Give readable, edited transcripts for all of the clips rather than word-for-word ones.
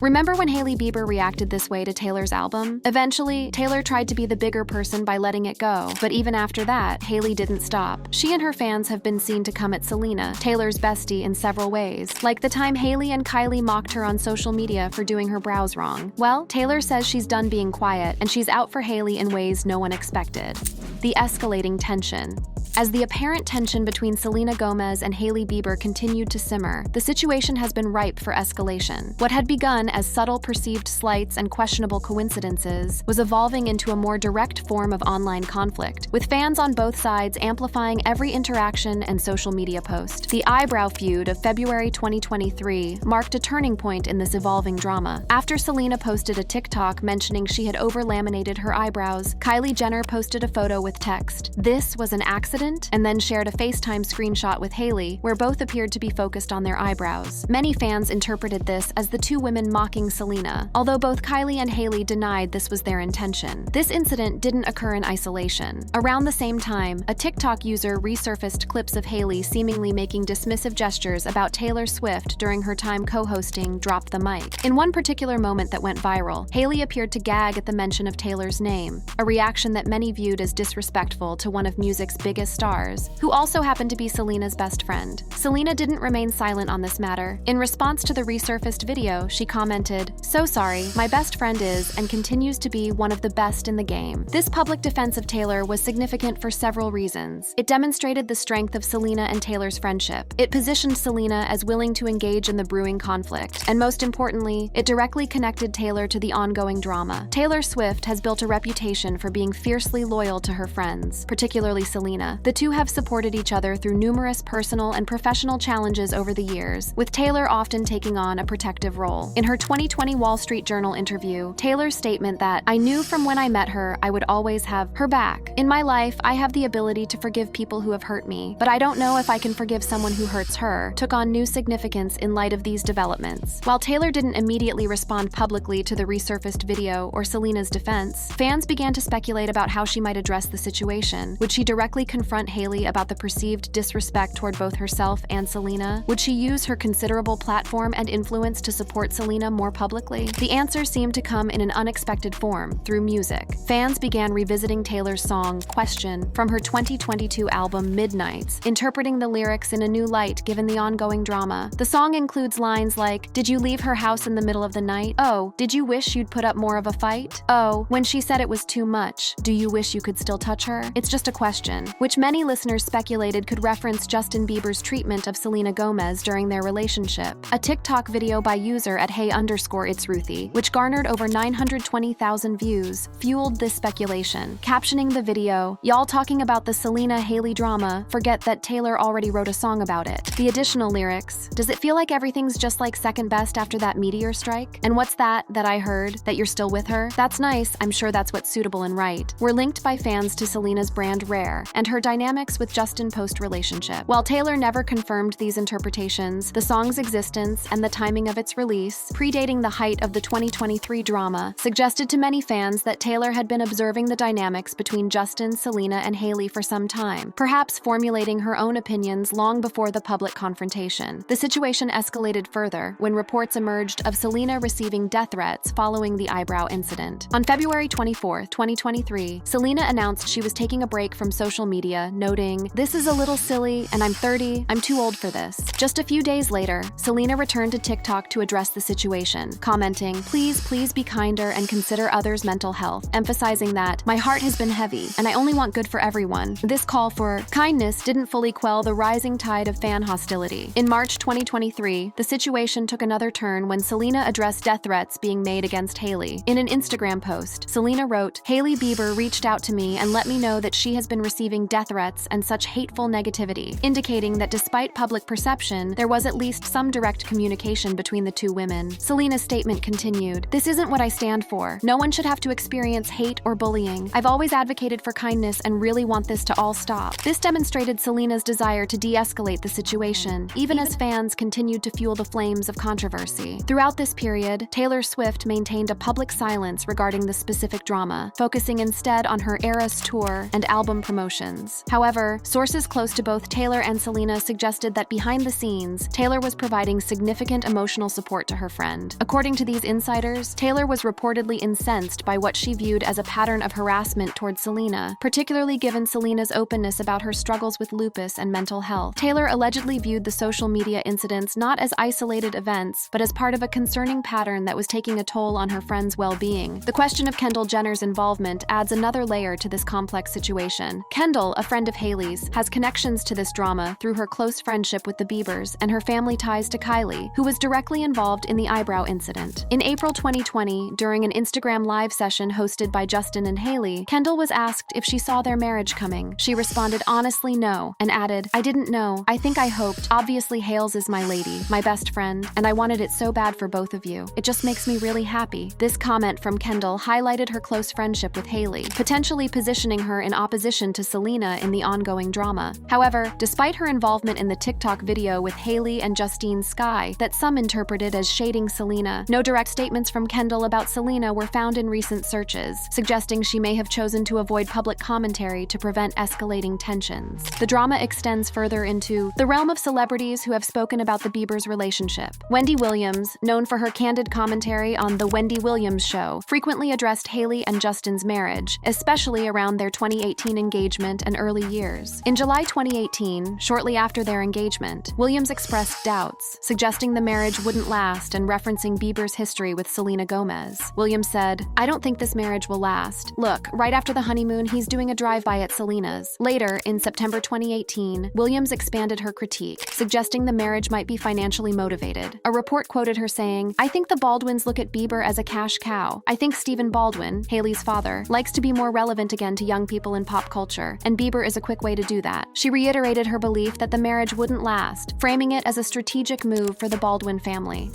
Remember when Hailey Bieber reacted this way to Taylor's album? Eventually, Taylor tried to be the bigger person by letting it go, but even after that, Hailey didn't stop. She and her fans have been seen to come at Selena, Taylor's bestie, in several ways, like the time Hailey and Kylie mocked her on social media for doing her brows wrong. Well, Taylor says she's done being quiet, and she's out for Hailey in ways no one expected. The escalating tension. As the apparent tension between Selena Gomez and Hailey Bieber continued to simmer, the situation has been ripe for escalation. What had begun as subtle perceived slights and questionable coincidences was evolving into a more direct form of online conflict, with fans on both sides amplifying every interaction and social media post. The eyebrow feud of February 2023 marked a turning point in this evolving drama. After Selena posted a TikTok mentioning she had over-laminated her eyebrows, Kylie Jenner posted a photo with text, "This was an accident," and then shared a FaceTime screenshot with Hailey, where both appeared to be focused on their eyebrows. Many fans interpreted this as the two women mocking Selena, although both Kylie and Hailey denied this was their intention. This incident didn't occur in isolation. Around the same time, a TikTok user resurfaced clips of Hailey seemingly making dismissive gestures about Taylor Swift during her time co-hosting Drop the Mic. In one particular moment that went viral, Hailey appeared to gag at the mention of Taylor's name, a reaction that many viewed as disrespectful to one of music's biggest stars, who also happened to be Selena's best friend. Selena didn't remain silent on this matter. In response to the resurfaced video, she commented, "So sorry, my best friend is and continues to be one of the best in the game." This public defense of Taylor was significant for several reasons. It demonstrated the strength of Selena and Taylor's friendship. It positioned Selena as willing to engage in the brewing conflict, and most importantly, it directly connected Taylor to the ongoing drama. Taylor Swift has built a reputation for being fiercely loyal to her friends, particularly Selena. The two have supported each other through numerous personal and professional challenges over the years, with Taylor often taking on a protective role. In her 2020 Wall Street Journal interview, Taylor's statement that, "I knew from when I met her I would always have her back. In my life, I have the ability to forgive people who have hurt me, but I don't know if I can forgive someone who hurts her," took on new significance in light of these developments. While Taylor didn't immediately respond publicly to the resurfaced video or Selena's defense, fans began to speculate about how she might address the situation. Would she directly confront Hailey about the perceived disrespect toward both herself and Selena? Would she use her considerable platform and influence to support Selena more publicly? The answer seemed to come in an unexpected form, through music. Fans began revisiting Taylor's song, Question, from her 2022 album Midnights, interpreting the lyrics in a new light given the ongoing drama. The song includes lines like, "Did you leave her house in the middle of the night? Oh, did you wish you'd put up more of a fight? Oh, when she said it was too much, do you wish you could still touch her? It's just a question," which many listeners speculated could reference Justin Bieber's treatment of Selena Gomez during their relationship. A TikTok video by user at @Hey_It's_Ruthie, which garnered over 920,000 views, fueled this speculation, captioning the video, "Y'all talking about the Selena-Hailey drama, forget that Taylor already wrote a song about it." The additional lyrics, "Does it feel like everything's just like second best after that meteor strike? And what's that I heard, that you're still with her? That's nice, I'm sure that's what's suitable and right," were linked by fans to Selena's brand Rare and her dynamics with Justin post-relationship. While Taylor never confirmed these interpretations, the song's existence and the timing of its release, predating the height of the 2023 drama, suggested to many fans that Taylor had been observing the dynamics between Justin, Selena, and Hailey for some time, perhaps formulating her own opinions long before the public confrontation. The situation escalated further when reports emerged of Selena receiving death threats following the eyebrow incident. On February 24, 2023, Selena announced she was taking a break from social media, noting, "This is a little silly, and I'm 30, I'm too old for this." Just a few days later, Selena returned to TikTok to address the situation, commenting, please be kinder and consider others' mental health," emphasizing that, "My heart has been heavy, and I only want good for everyone." This call for kindness didn't fully quell the rising tide of fan hostility. In March 2023, the situation took another turn when Selena addressed death threats being made against Hailey. In an Instagram post, Selena wrote, "Hailey Bieber reached out to me and let me know that she has been receiving death threats and such hateful negativity," indicating that despite public perception, there was at least some direct communication between the two women. Selena's statement continued, "This isn't what I stand for. No one should have to experience hate or bullying. I've always advocated for kindness and really want this to all stop." This demonstrated Selena's desire to de-escalate the situation, even as fans continued to fuel the flames of controversy. Throughout this period, Taylor Swift maintained a public silence regarding the specific drama, focusing instead on her Eras tour and album promotions. reports. However, sources close to both Taylor and Selena suggested that behind the scenes, Taylor was providing significant emotional support to her friend. According to these insiders, Taylor was reportedly incensed by what she viewed as a pattern of harassment towards Selena, particularly given Selena's openness about her struggles with lupus and mental health. Taylor allegedly viewed the social media incidents not as isolated events, but as part of a concerning pattern that was taking a toll on her friend's well-being. The question of Kendall Jenner's involvement adds another layer to this complex situation. Kendall, a friend of Hailey's, has connections to this drama through her close friendship with the Biebers and her family ties to Kylie, who was directly involved in the eyebrow incident. In April 2020, during an Instagram live session hosted by Justin and Hailey, Kendall was asked if she saw their marriage coming. She responded honestly no, and added, "I didn't know. I think I hoped. Obviously Hales is my lady, my best friend, and I wanted it so bad for both of you. It just makes me really happy." This comment from Kendall highlighted her close friendship with Hailey, potentially positioning her in opposition to Selena in the ongoing drama. However, despite her involvement in the TikTok video with Hailey and Justine Skye that some interpreted as shading Selena, no direct statements from Kendall about Selena were found in recent searches, suggesting she may have chosen to avoid public commentary to prevent escalating tensions. The drama extends further into the realm of celebrities who have spoken about the Biebers' relationship. Wendy Williams, known for her candid commentary on The Wendy Williams Show, frequently addressed Hailey and Justin's marriage, especially around their 2018 engagement and early years. In July 2018, shortly after their engagement, Williams expressed doubts, suggesting the marriage wouldn't last and referencing Bieber's history with Selena Gomez. Williams said, "I don't think this marriage will last. Look, right after the honeymoon, he's doing a drive-by at Selena's." Later, in September 2018, Williams expanded her critique, suggesting the marriage might be financially motivated. A report quoted her saying, "I think the Baldwins look at Bieber as a cash cow. I think Stephen Baldwin, Hailey's father, likes to be more relevant again to young people in pop culture, and Bieber is a quick way to do that." She reiterated her belief that the marriage wouldn't last, framing it as a strategic move for the Baldwin family.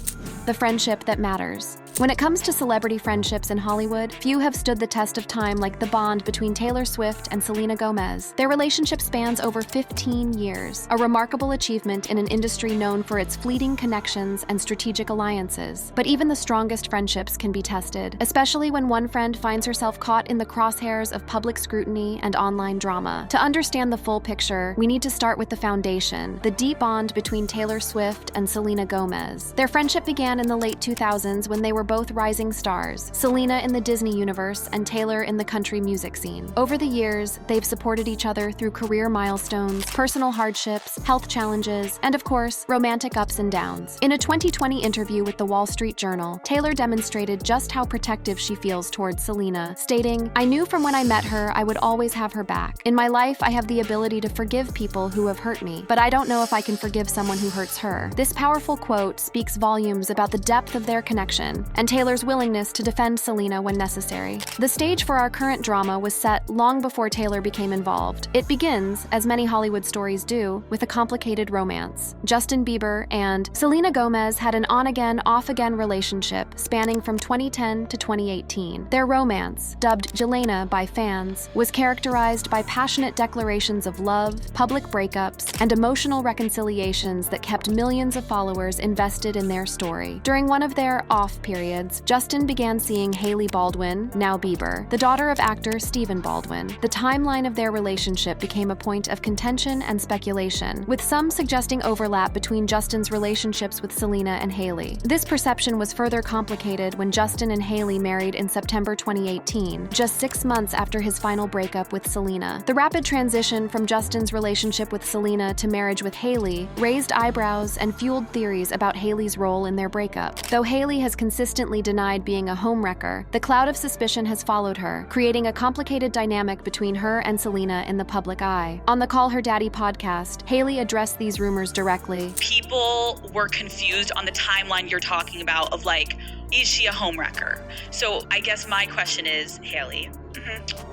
The friendship that matters. When it comes to celebrity friendships in Hollywood, few have stood the test of time like the bond between Taylor Swift and Selena Gomez. Their relationship spans over 15 years, a remarkable achievement in an industry known for its fleeting connections and strategic alliances. But even the strongest friendships can be tested, especially when one friend finds herself caught in the crosshairs of public scrutiny and online drama. To understand the full picture, we need to start with the foundation, the deep bond between Taylor Swift and Selena Gomez. Their friendship began in the late 2000s when they were both rising stars, Selena in the Disney universe and Taylor in the country music scene. Over the years, they've supported each other through career milestones, personal hardships, health challenges, and of course, romantic ups and downs. In a 2020 interview with the Wall Street Journal, Taylor demonstrated just how protective she feels towards Selena, stating, "I knew from when I met her I would always have her back. In my life, I have the ability to forgive people who have hurt me, but I don't know if I can forgive someone who hurts her." This powerful quote speaks volumes about the depth of their connection and Taylor's willingness to defend Selena when necessary. The stage for our current drama was set long before Taylor became involved. It begins, as many Hollywood stories do, with a complicated romance. Justin Bieber and Selena Gomez had an on-again, off-again relationship spanning from 2010 to 2018. Their romance, dubbed Gelena by fans, was characterized by passionate declarations of love, public breakups, and emotional reconciliations that kept millions of followers invested in their story. During one of their off periods, Justin began seeing Hailey Baldwin, now Bieber, the daughter of actor Stephen Baldwin. The timeline of their relationship became a point of contention and speculation, with some suggesting overlap between Justin's relationships with Selena and Hailey. This perception was further complicated when Justin and Hailey married in September 2018, just 6 months after his final breakup with Selena. The rapid transition from Justin's relationship with Selena to marriage with Hailey raised eyebrows and fueled theories about Hailey's role in their breakup. Though Hailey has consistently denied being a homewrecker, the cloud of suspicion has followed her, creating a complicated dynamic between her and Selena in the public eye. On the Call Her Daddy podcast, Hailey addressed these rumors directly. People were confused on the timeline you're talking about of like, is she a homewrecker? So I guess my question is, Hailey,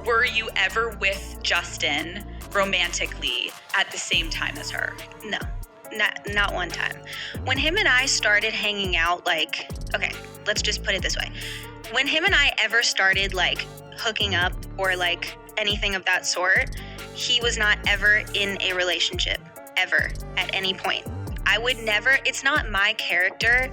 were you ever with Justin romantically at the same time as her? No. Not one time. When him and I started hanging out, like, okay, let's just put it this way. When him and I ever started, like, hooking up or, like, anything of that sort, he was not ever in a relationship, ever, at any point. I would never, it's not my character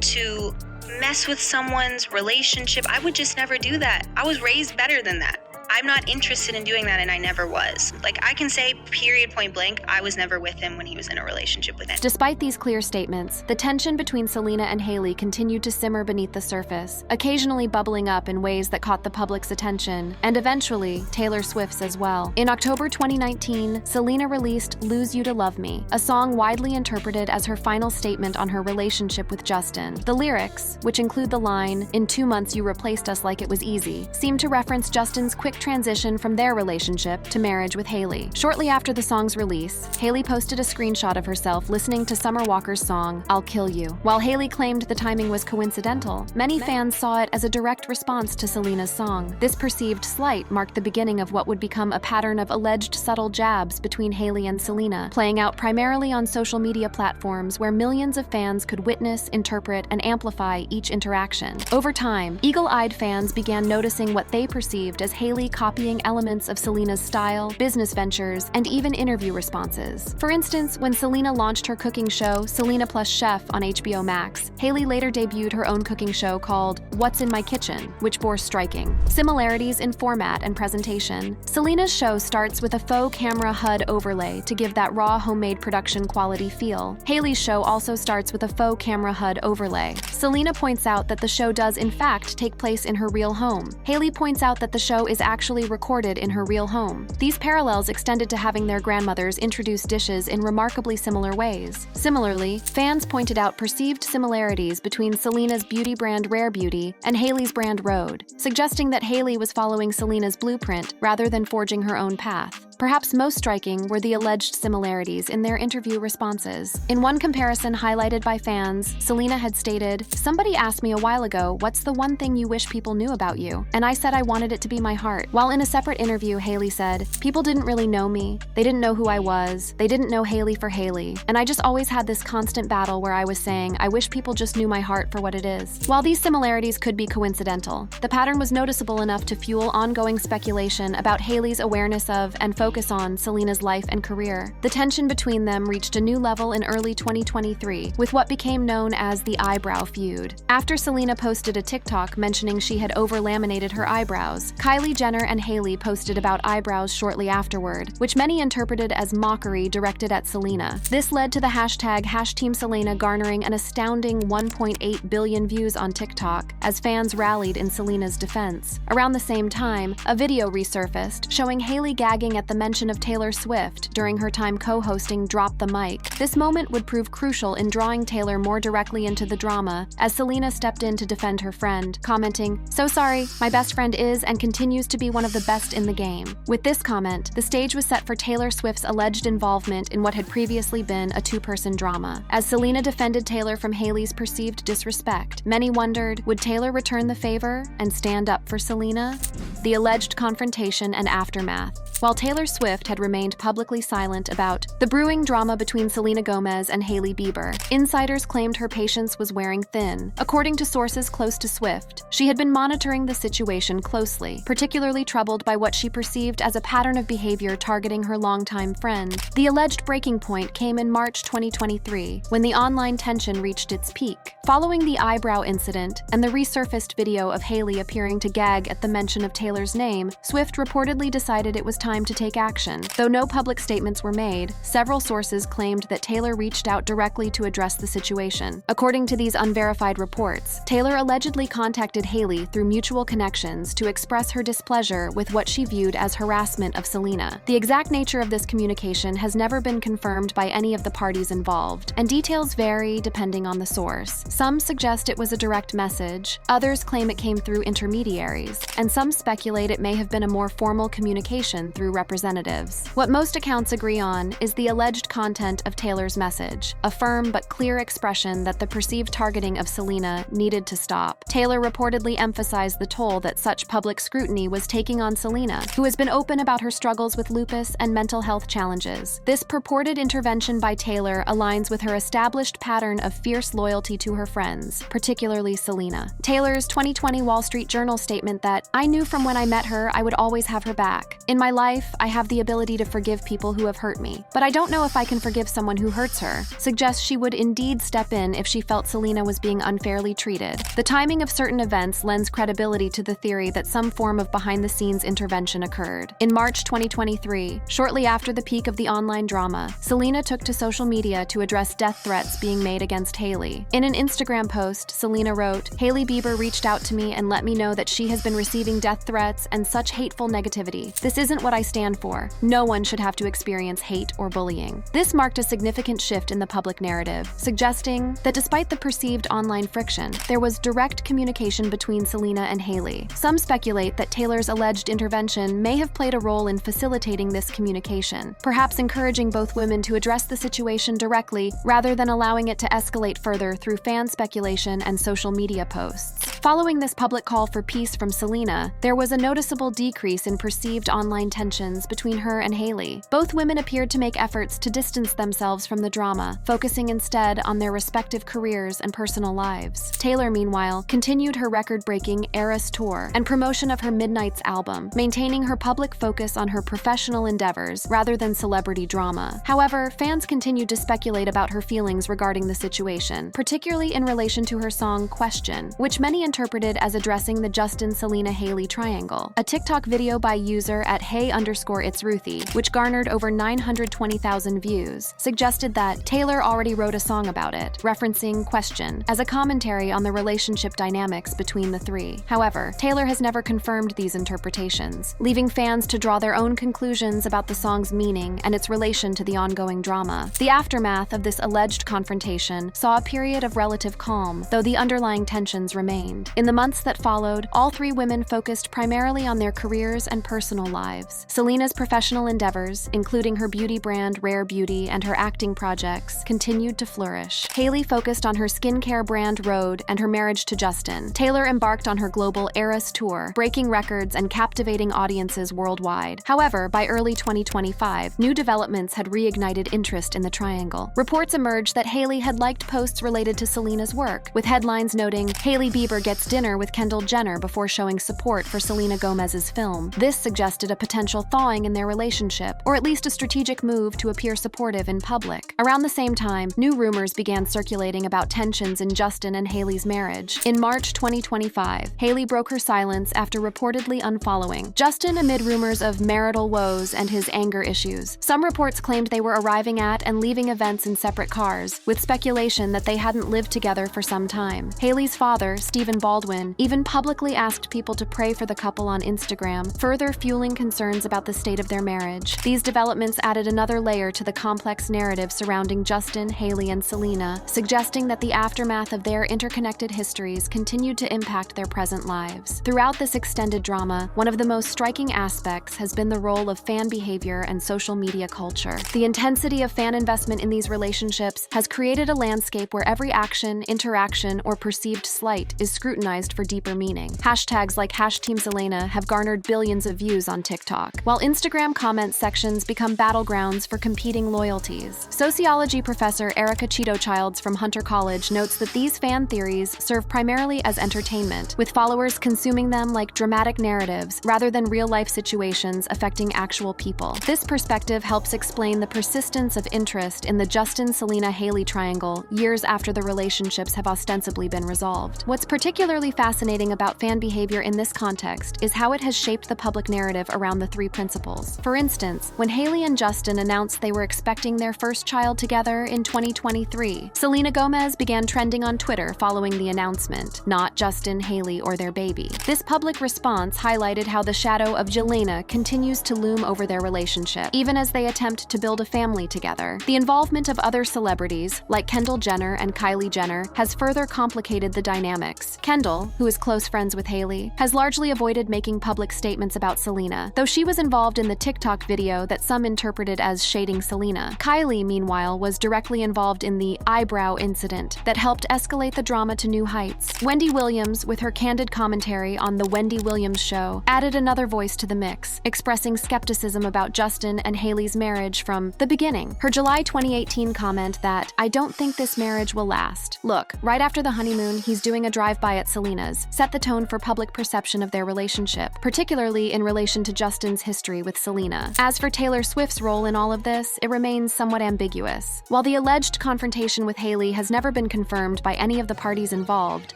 to mess with someone's relationship. I would just never do that. I was raised better than that. I'm not interested in doing that, and I never was. Like, I can say period point blank, I was never with him when he was in a relationship with him. Despite these clear statements, the tension between Selena and Hailey continued to simmer beneath the surface, occasionally bubbling up in ways that caught the public's attention, and eventually, Taylor Swift's as well. In October 2019, Selena released Lose You to Love Me, a song widely interpreted as her final statement on her relationship with Justin. The lyrics, which include the line, "In 2 months you replaced us like it was easy," seem to reference Justin's quick transition from their relationship to marriage with Hailey. Shortly after the song's release, Hailey posted a screenshot of herself listening to Summer Walker's song, I'll Kill You. While Hailey claimed the timing was coincidental, many fans saw it as a direct response to Selena's song. This perceived slight marked the beginning of what would become a pattern of alleged subtle jabs between Hailey and Selena, playing out primarily on social media platforms where millions of fans could witness, interpret, and amplify each interaction. Over time, eagle-eyed fans began noticing what they perceived as Hailey copying elements of Selena's style, business ventures, and even interview responses. For instance, when Selena launched her cooking show, Selena Plus Chef, on HBO Max, Hailey later debuted her own cooking show called What's in My Kitchen, which bore striking similarities in format and presentation. Selena's show starts with a faux camera HUD overlay to give that raw homemade production quality feel. Hailey's show also starts with a faux camera HUD overlay. Selena points out that the show does in fact take place in her real home. Hailey points out that the show is actually recorded in her real home. These parallels extended to having their grandmothers introduce dishes in remarkably similar ways. Similarly, fans pointed out perceived similarities between Selena's beauty brand Rare Beauty and Hailey's brand Rhode, suggesting that Hailey was following Selena's blueprint rather than forging her own path. Perhaps most striking were the alleged similarities in their interview responses. In one comparison highlighted by fans, Selena had stated, "Somebody asked me a while ago, what's the one thing you wish people knew about you? And I said I wanted it to be my heart." While in a separate interview, Hailey said, "People didn't really know me. They didn't know who I was. They didn't know Hailey for Hailey. And I just always had this constant battle where I was saying, I wish people just knew my heart for what it is." While these similarities could be coincidental, the pattern was noticeable enough to fuel ongoing speculation about Hailey's awareness of and focus on Selena's life and career. The tension between them reached a new level in early 2023 with what became known as the eyebrow feud. After Selena posted a TikTok mentioning she had over-laminated her eyebrows, Kylie Jenner and Hailey posted about eyebrows shortly afterward, which many interpreted as mockery directed at Selena. This led to the hashtag #TeamSelena garnering an astounding 1.8 billion views on TikTok as fans rallied in Selena's defense. Around the same time, a video resurfaced showing Hailey gagging at the mention of Taylor Swift during her time co-hosting Drop the Mic. This moment would prove crucial in drawing Taylor more directly into the drama, as Selena stepped in to defend her friend, commenting, "So sorry, my best friend is and continues to be one of the best in the game." With this comment, the stage was set for Taylor Swift's alleged involvement in what had previously been a two-person drama. As Selena defended Taylor from Hailey's perceived disrespect, many wondered, would Taylor return the favor and stand up for Selena? The alleged confrontation and aftermath. While Taylor Swift had remained publicly silent about the brewing drama between Selena Gomez and Hailey Bieber, insiders claimed her patience was wearing thin. According to sources close to Swift, she had been monitoring the situation closely, particularly troubled by what she perceived as a pattern of behavior targeting her longtime friend. The alleged breaking point came in March 2023, when the online tension reached its peak. Following the eyebrow incident and the resurfaced video of Hailey appearing to gag at the mention of Taylor's name, Swift reportedly decided it was time to take action. Though no public statements were made, several sources claimed that Taylor reached out directly to address the situation. According to these unverified reports, Taylor allegedly contacted Hailey through mutual connections to express her displeasure with what she viewed as harassment of Selena. The exact nature of this communication has never been confirmed by any of the parties involved, and details vary depending on the source. Some suggest it was a direct message, others claim it came through intermediaries, and some speculate it may have been a more formal communication through representatives. What most accounts agree on is the alleged content of Taylor's message, a firm but clear expression that the perceived targeting of Selena needed to stop. Taylor reportedly emphasized the toll that such public scrutiny was taking on Selena, who has been open about her struggles with lupus and mental health challenges. This purported intervention by Taylor aligns with her established pattern of fierce loyalty to her friends, particularly Selena. Taylor's 2020 Wall Street Journal statement that, "I knew from when I met her I would always have her back. In my life, life, I have the ability to forgive people who have hurt me, but I don't know if I can forgive someone who hurts her, suggests she would indeed step in if she felt Selena was being unfairly treated. The timing of certain events lends credibility to the theory that some form of behind-the-scenes intervention occurred. In March 2023, shortly after the peak of the online drama, Selena took to social media to address death threats being made against Hailey. In an Instagram post, Selena wrote, "Hailey Bieber reached out to me and let me know that she has been receiving death threats and such hateful negativity. This isn't what I stand for. No one should have to experience hate or bullying." This marked a significant shift in the public narrative, suggesting that despite the perceived online friction, there was direct communication between Selena and Hailey. Some speculate that Taylor's alleged intervention may have played a role in facilitating this communication, perhaps encouraging both women to address the situation directly rather than allowing it to escalate further through fan speculation and social media posts. Following this public call for peace from Selena, there was a noticeable decrease in perceived online tensions between her and Hailey. Both women appeared to make efforts to distance themselves from the drama, focusing instead on their respective careers and personal lives. Taylor, meanwhile, continued her record-breaking Eras tour and promotion of her Midnights album, maintaining her public focus on her professional endeavors rather than celebrity drama. However, fans continued to speculate about her feelings regarding the situation, particularly in relation to her song Question, which many interpreted as addressing the Justin-Selena-Hailey triangle. A TikTok video by user at hey_itsruthie, which garnered over 920,000 views, suggested that Taylor already wrote a song about it, referencing Question as a commentary on the relationship dynamics between the three. However, Taylor has never confirmed these interpretations, leaving fans to draw their own conclusions about the song's meaning and its relation to the ongoing drama. The aftermath of this alleged confrontation saw a period of relative calm, though the underlying tensions remained. In the months that followed, all three women focused primarily on their careers and personal lives. Selena's professional endeavors, including her beauty brand Rare Beauty and her acting projects, continued to flourish. Hailey focused on her skincare brand Rhode and her marriage to Justin. Taylor embarked on her global Eras tour, breaking records and captivating audiences worldwide. However, by early 2025, new developments had reignited interest in the triangle. Reports emerged that Hailey had liked posts related to Selena's work, with headlines noting, "Hailey Bieber gets dinner with Kendall Jenner before showing support for Selena Gomez's film." This suggested a potential thawing in their relationship, or at least a strategic move to appear supportive in public. Around the same time, new rumors began circulating about tensions in Justin and Hailey's marriage. In March 2025, Hailey broke her silence after reportedly unfollowing Justin amid rumors of marital woes and his anger issues. Some reports claimed they were arriving at and leaving events in separate cars, with speculation that they hadn't lived together for some time. Hailey's father, Stephen Baldwin, even publicly asked people to pray for the couple on Instagram, further fueling concerns about the state of their marriage. These developments added another layer to the complex narrative surrounding Justin, Hailey, and Selena, suggesting that the aftermath of their interconnected histories continued to impact their present lives. Throughout this extended drama, one of the most striking aspects has been the role of fan behavior and social media culture. The intensity of fan investment in these relationships has created a landscape where every action, interaction, or perceived slight is scrutinized for deeper meaning. Hashtags like #TeamSelena have garnered billions of views on TikTok, while Instagram comment sections become battlegrounds for competing loyalties. Sociology professor Erica Cheeto-Childs from Hunter College notes that these fan theories serve primarily as entertainment, with followers consuming them like dramatic narratives rather than real-life situations affecting actual people. This perspective helps explain the persistence of interest in the Justin-Selena-Hailey triangle years after the relationships have ostensibly been resolved. What's particularly fascinating about fan behavior in this context is how it has shaped the public narrative around the three principles. For instance, when Hailey and Justin announced they were expecting their first child together in 2023, Selena Gomez began trending on Twitter following the announcement, not Justin, Hailey, or their baby. This public response highlighted how the shadow of Gelena continues to loom over their relationship, even as they attempt to build a family together. The involvement of other celebrities, like Kendall Jenner and Kylie Jenner, has further complicated the dynamics. Kendall, who is close friends with Hailey, has largely avoided making public statements about Selena, though she was involved in the TikTok video that some interpreted as shading Selena. Kylie, meanwhile, was directly involved in the eyebrow incident that helped escalate the drama to new heights. Wendy Williams, with her candid commentary on The Wendy Williams Show, added another voice to the mix, expressing skepticism about Justin and Hailey's marriage from the beginning. Her July 2018 comment that, "I don't think this marriage will last. Look, right after the honeymoon, he's doing a drive-by at Selena's," set the tone for public perception of their relationship, particularly in relation to Justin Justin's history with Selena. As for Taylor Swift's role in all of this, it remains somewhat ambiguous. While the alleged confrontation with Hailey has never been confirmed by any of the parties involved,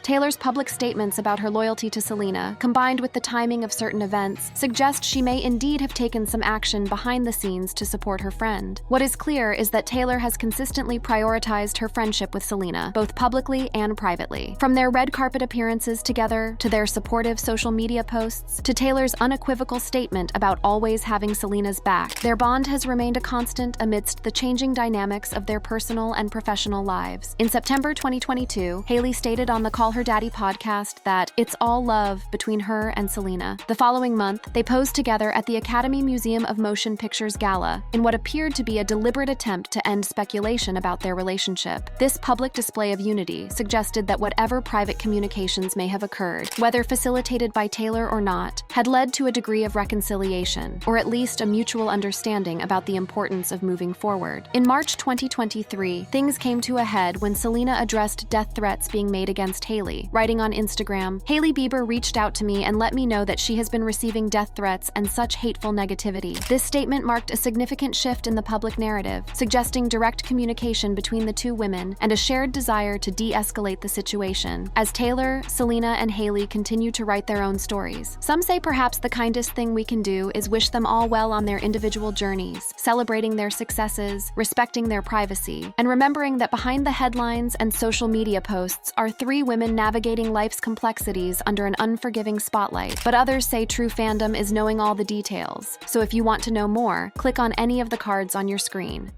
Taylor's public statements about her loyalty to Selena, combined with the timing of certain events, suggest she may indeed have taken some action behind the scenes to support her friend. What is clear is that Taylor has consistently prioritized her friendship with Selena, both publicly and privately. From their red carpet appearances together, to their supportive social media posts, to Taylor's unequivocal statement about always having Selena's back, their bond has remained a constant amidst the changing dynamics of their personal and professional lives. In September 2022, Hailey stated on the Call Her Daddy podcast that it's all love between her and Selena. The following month, they posed together at the Academy Museum of Motion Pictures Gala in what appeared to be a deliberate attempt to end speculation about their relationship. This public display of unity suggested that whatever private communications may have occurred, whether facilitated by Taylor or not, had led to a degree of reconciliation, or at least a mutual understanding about the importance of moving forward. In March 2023, things came to a head when Selena addressed death threats being made against Hailey, writing on Instagram, "Hailey Bieber reached out to me and let me know that she has been receiving death threats and such hateful negativity." This statement marked a significant shift in the public narrative, suggesting direct communication between the two women and a shared desire to de-escalate the situation. As Taylor, Selena, and Hailey continue to write their own stories, some say perhaps the kindest thing we can do is wish them all well on their individual journeys, celebrating their successes, respecting their privacy, and remembering that behind the headlines and social media posts are three women navigating life's complexities under an unforgiving spotlight. But others say true fandom is knowing all the details. So if you want to know more, click on any of the cards on your screen.